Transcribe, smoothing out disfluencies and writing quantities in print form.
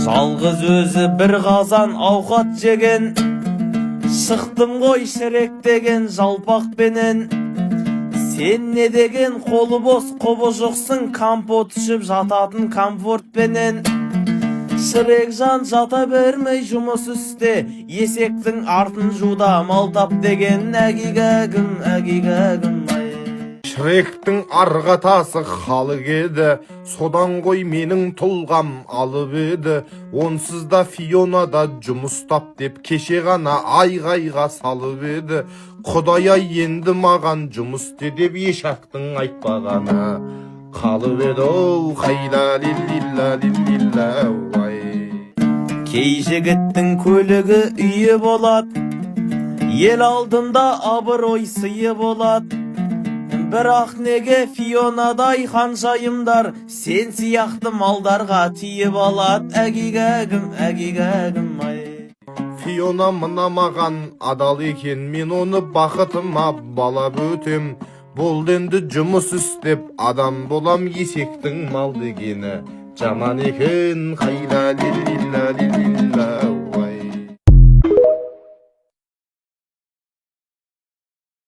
Жалғыз өзі бір қазан ауқат жеген, шықтым ғой шіректеген жалпақпенен. Сен не деген қолы бос қобожықсың, компот ішіп жататын комфортпенен. Шірек жан жата бермей жұмыс істе, есектің артын жуда малтап деген. Әгигәгім, әгигәгім ай. Шіректің арғатасы халық еді, содан ғой менің тұлғам алып еді. Онсыз да Фиона да жұмыстап деп кеше ғана айғайға салып еді. Құдай-ай, енді маған жұмыс де деп ешақтың айтпағаны қалып еді. Оу, хайла лиллилла лиллилла ай. Кей жігіттің көлігі үйі болады, ел алдында абырой сыйы болады. Бірақ неге Фионадай ханшайымдар сен сияқты малдарға тиіп алады. Әгигәгім, әгигәгім ай. Фиона мына маған адал екен, мен оны бақытыма балап өтем. Бұл енді жұмыс істеп адам болам, есектің мал дегені жаман екен. Хайла лиллилла